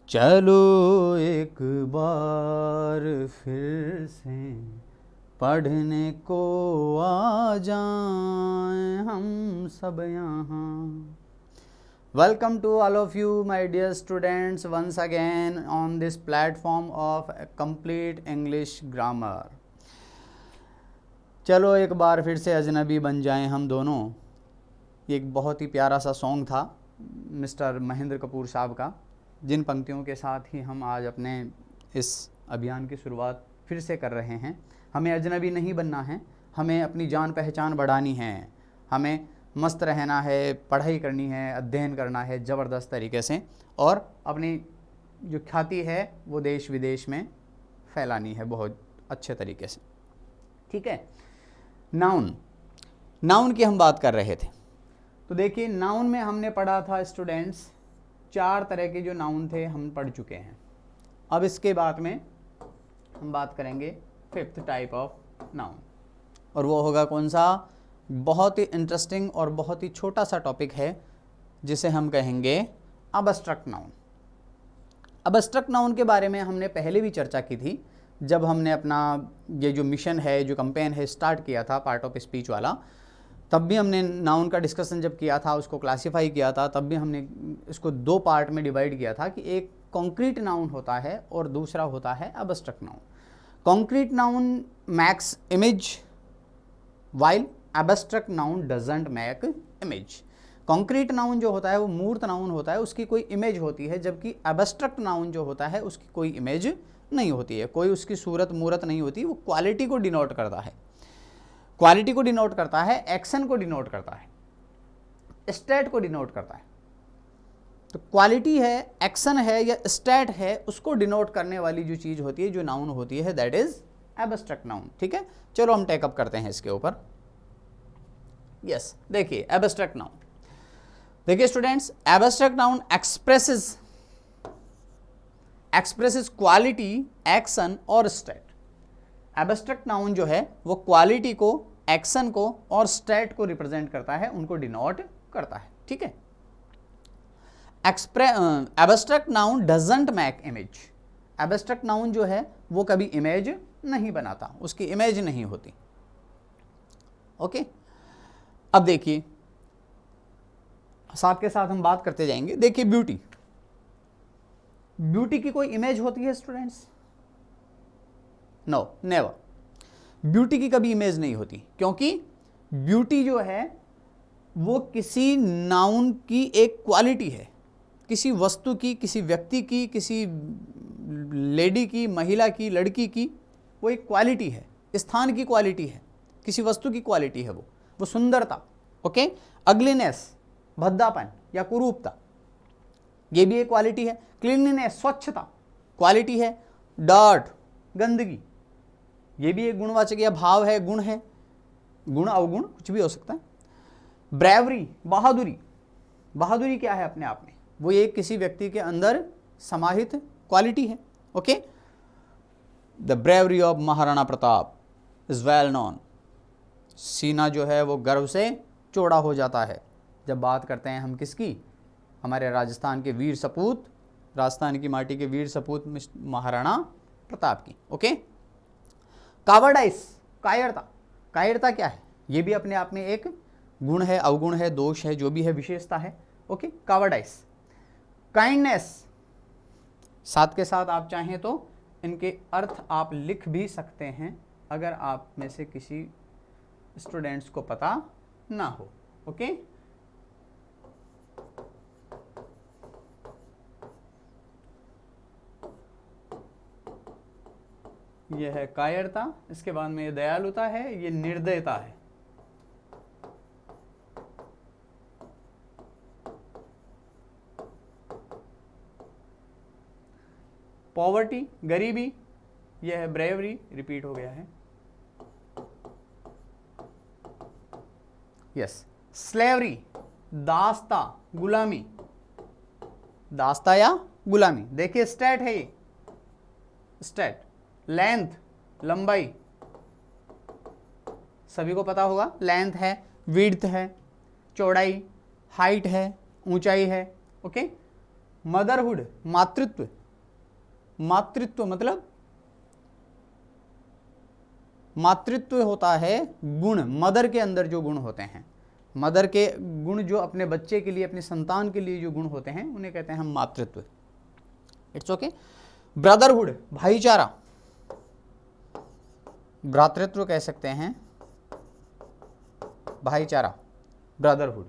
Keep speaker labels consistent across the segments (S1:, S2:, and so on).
S1: चलो एक बार फिर से पढ़ने को आ जाएं हम सब यहाँ. Welcome to all of you, my dear students, once again on this platform of complete English grammar. चलो एक बार फिर से अजनबी बन जाएं हम दोनों. ये एक बहुत ही प्यारा सा सॉन्ग था मिस्टर महेंद्र कपूर साहब का, जिन पंक्तियों के साथ ही हम आज अपने इस अभियान की शुरुआत फिर से कर रहे हैं. हमें अजनबी नहीं बनना है, हमें अपनी जान पहचान बढ़ानी है, हमें मस्त रहना है, पढ़ाई करनी है, अध्ययन करना है ज़बरदस्त तरीके से, और अपनी जो ख्याति है वो देश विदेश में फैलानी है बहुत अच्छे तरीके से. ठीक है. नाउन की हम बात कर रहे थे. तो देखिए, नाउन में हमने पढ़ा था स्टूडेंट्स, 4 तरह के जो नाउन थे हम पढ़ चुके हैं. अब इसके बाद में हम बात करेंगे 5th टाइप ऑफ नाउन, और वो होगा कौन सा? बहुत ही इंटरेस्टिंग और बहुत ही छोटा सा टॉपिक है जिसे हम कहेंगे अबस्ट्रक्ट नाउन. अबस्ट्रक्ट नाउन के बारे में हमने पहले भी चर्चा की थी जब हमने अपना ये जो मिशन है, जो कैंपेन है स्टार्ट किया था पार्ट ऑफ स्पीच वाला. तब भी हमने नाउन का डिस्कशन जब किया था, उसको क्लासीफाई किया था, तब भी हमने इसको 2 पार्ट में डिवाइड किया था कि एक कॉन्क्रीट नाउन होता है और दूसरा होता है abstract noun. Concrete noun makes image while abstract noun doesn't make image. Concrete noun जो होता है वो मूर्त नाउन होता है, उसकी कोई इमेज होती है, जबकि एब्स्ट्रैक्ट नाउन जो होता है उसकी कोई इमेज नहीं होती है, कोई उसकी सूरत मूरत नहीं होती. वो क्वालिटी को डिनोट करता है, क्वालिटी को डिनोट करता है, एक्शन को डिनोट करता है, स्टेट को डिनोट करता है. तो क्वालिटी है, एक्शन है या स्टेट है, उसको डिनोट करने वाली जो चीज़ होती है, जो नाउन होती है, दैट इज एब्स्ट्रैक्ट नाउन. ठीक है. चलो हम टेकअप करते हैं इसके ऊपर. यस, देखिए एब्स्ट्रैक्ट नाउन. देखिए students, abstract noun expresses quality, action और स्टेट. एब्स्ट्रैक्ट नाउन जो है वो क्वालिटी को, एक्शन को और स्टेट को रिप्रेजेंट करता है, उनको डिनोट करता है. ठीक है. Abstract noun doesn't make image. Abstract noun जो है वो कभी इमेज नहीं बनाता, उसकी इमेज नहीं होती. ओके. अब देखिए, साथ के साथ हम बात करते जाएंगे. देखिए ब्यूटी, ब्यूटी की कोई इमेज होती है स्टूडेंट्स? No, never. ब्यूटी की कभी इमेज नहीं होती, क्योंकि ब्यूटी जो है वो किसी नाउन की एक क्वालिटी है, किसी वस्तु की, किसी व्यक्ति की, किसी लेडी की, महिला की, लड़की की, वो एक क्वालिटी है, स्थान की क्वालिटी है, किसी वस्तु की क्वालिटी है वो सुंदरता. ओके. अगलीनेस, भद्दापन या कुरूपता, ये भी एक क्वालिटी है. क्लीनलीनेस, स्वच्छता, क्वालिटी है. डर्ट, गंदगी, ये भी एक गुणवाचक या भाव है, गुण है, गुण अवगुण कुछ भी हो सकता है. ब्रेवरी, बहादुरी, बहादुरी क्या है अपने आप में? वो एक किसी व्यक्ति के अंदर समाहित क्वालिटी है. Okay. The bravery of Maharana Pratap is well known. सीना जो है वो गर्व से चौड़ा हो जाता है जब बात करते हैं हम किसकी? हमारे राजस्थान के वीर सपूत, राजस्थान की माटी के वीर सपूत महाराणा प्रताप की. ओके. कावर्डाइस, कायरता. कायरता क्या है? ये भी अपने आप में एक गुण है, अवगुण है, दोष है, जो भी है, विशेषता है. ओके. कावर्डाइस. काइंडनेस, साथ के साथ आप चाहें तो इनके अर्थ आप लिख भी सकते हैं अगर आप में से किसी स्टूडेंट्स को पता ना हो. ओके. यह है कायरता. इसके बाद में ये दयालुता है, ये निर्दयता है. पॉवर्टी, गरीबी, यह है ब्रेवरी, रिपीट हो गया है. यस. स्लेवरी, दास्ता, गुलामी, दास्ता या गुलामी. देखिए स्टेट है ये, स्टेट. लेंथ, लंबाई, सभी को पता होगा. लेंथ है, विड्थ है, चौड़ाई, हाइट है, ऊंचाई है. ओके. मदरहुड, मातृत्व, मातृत्व मतलब मातृत्व होता है गुण, मदर के अंदर जो गुण होते हैं, मदर के गुण जो अपने बच्चे के लिए, अपनी संतान के लिए जो गुण होते हैं उन्हें कहते हैं हम मातृत्व। It's okay. ब्रदरहुड भाईचारा, भ्रातृत्व कह सकते हैं, भाईचारा ब्रदरहुड।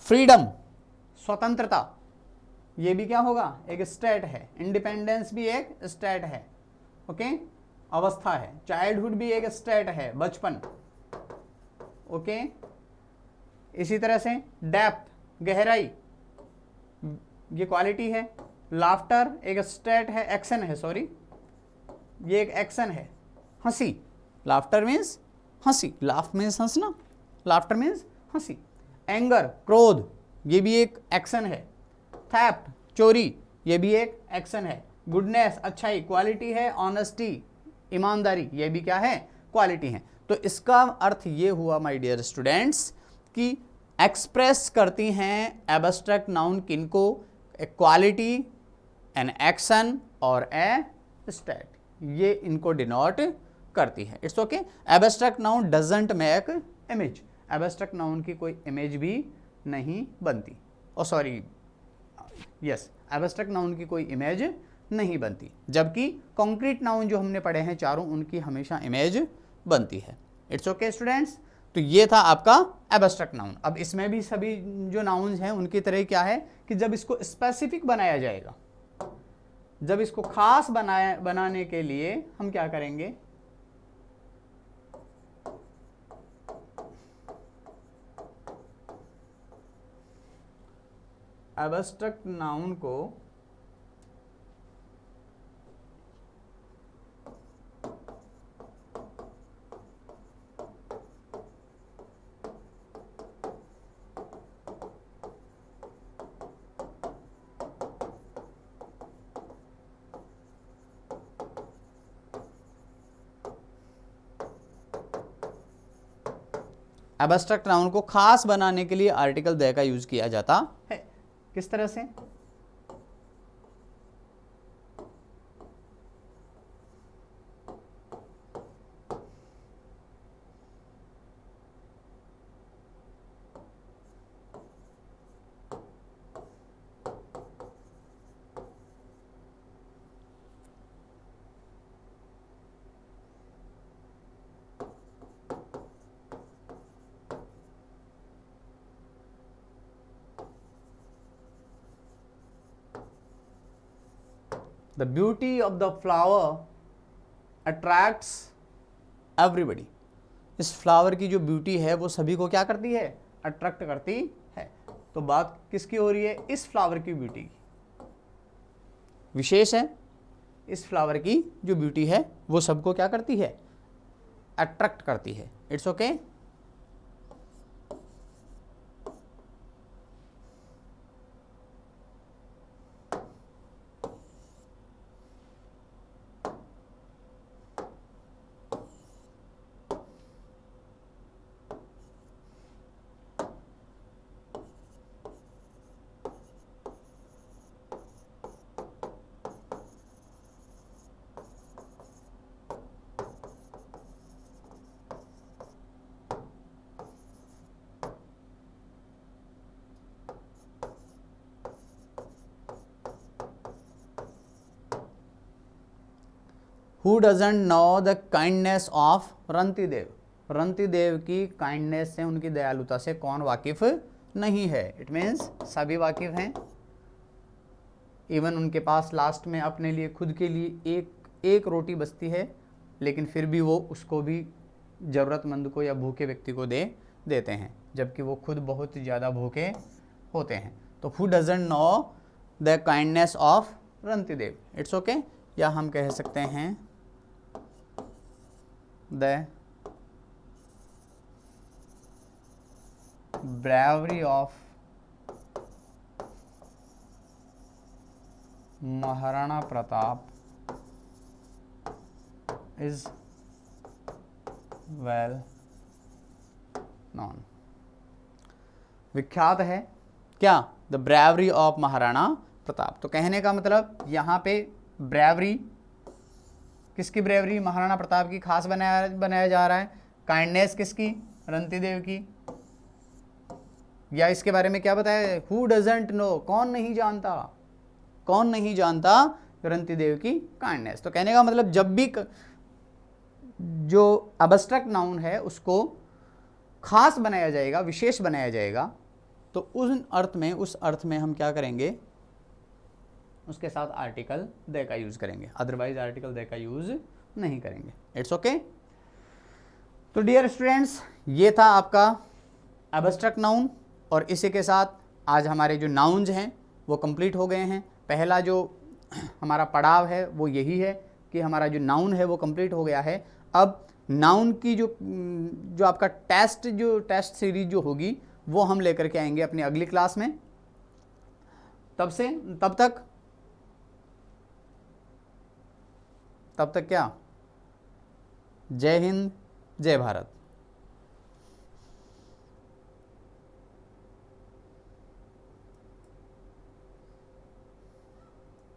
S1: फ्रीडम स्वतंत्रता, ये भी क्या होगा, एक स्टेट है, इंडिपेंडेंस भी एक स्टेट है, ओके, अवस्था है। चाइल्डहुड भी एक स्टेट है, बचपन, ओके। इसी तरह से डेप्थ गहराई, ये क्वालिटी है। लाफ्टर एक स्टेट है, एक्शन है, सॉरी ये एक एक्शन है। हंसी, लाफ्टर मीन्स हंसी, लाफ मीन्स हंसना, लाफ्टर मीन्स हंसी। एंगर क्रोध, ये भी एक एक्शन है। थेफ्ट चोरी, ये भी एक एक्शन है। गुडनेस अच्छाई, क्वालिटी है। ऑनेस्टी ईमानदारी, ये भी क्या है, क्वालिटी है। तो इसका अर्थ ये हुआ माय डियर स्टूडेंट्स कि एक्सप्रेस करती हैं एब्स्ट्रैक्ट नाउन किनको, ए क्वालिटी, एन एक्शन और ए स्टेट, ये इनको डिनोट करती है। It's okay. Abstract noun doesn't make image, abstract noun की कोई इमेज भी नहीं बनती, ओ सॉरी यस, एब्स्ट्रैक्ट नाउन की कोई इमेज नहीं बनती, जबकि कॉन्क्रीट नाउन जो हमने पढ़े हैं चारों, उनकी हमेशा इमेज बनती है। It's okay students. तो ये था आपका एब्स्ट्रैक्ट नाउन। अब इसमें भी सभी जो नाउन्स हैं उनकी तरह क्या है कि जब इसको स्पेसिफिक बनाया जाएगा, जब इसको खास बनाने के लिए हम क्या करेंगे, एब्स्ट्रैक्ट नाउन को एब्स्ट्रैक्ट नाउन को खास बनाने के लिए आर्टिकल द का यूज किया जाता है। किस तरह से, The beauty of the flower attracts everybody. इस फ्लावर की जो ब्यूटी है वो सभी को क्या करती है, अट्रैक्ट करती है। तो बात किसकी हो रही है, इस फ्लावर की ब्यूटी की, विशेष है। इस फ्लावर की जो ब्यूटी है वो सबको क्या करती है, अट्रैक्ट करती है। It's okay. Who doesn't know the kindness of Rantidev, Rantidev की काइंडनेस से, उनकी दयालुता से कौन वाकिफ नहीं है। इट मीन्स सभी वाकिफ हैं। इवन उनके पास लास्ट में अपने लिए, खुद के लिए एक रोटी बचती है, लेकिन फिर भी वो उसको भी ज़रूरतमंद को या भूखे व्यक्ति को दे देते हैं, जबकि वो खुद बहुत ज़्यादा भूखे होते हैं। तो who doesn't know the kindness of Rantidev. It's okay. या हम कह सकते हैं the bravery of Maharana Pratap is well known। विख्यात है क्या, the bravery of Maharana Pratap. तो कहने का मतलब यहाँ पे ब्रेवरी, किसकी ब्रेवरी? महाराणा प्रताप की खास बनाया जा रहा है। काइंडनेस किसकी? रंतिदेव की। या इसके बारे में क्या बताया? हु डजंट नो, कौन नहीं जानता, कौन नहीं जानता रंतिदेव की काइंडनेस। तो कहने का मतलब जब भी जो अब्स्ट्रैक्ट नाउन है उसको खास बनाया जाएगा, विशेष बनाया जाएगा, तो उस अर्थ में हम क्या करेंगे? उसके साथ आर्टिकल दे का यूज करेंगे, अदरवाइज आर्टिकल दे का यूज नहीं करेंगे। It's okay. तो डियर स्टूडेंट्स, ये था आपका एब्स्ट्रैक्ट नाउन, और इसी के साथ आज हमारे जो नाउन्स हैं वो कंप्लीट हो गए हैं। पहला जो हमारा पड़ाव है वो यही है कि हमारा जो नाउन है वो कंप्लीट हो गया है। अब नाउन की जो आपका टेस्ट सीरीज जो होगी वो हम लेकर के आएंगे अपनी अगली क्लास में। तब तक क्या? जय हिंद, जय भारत।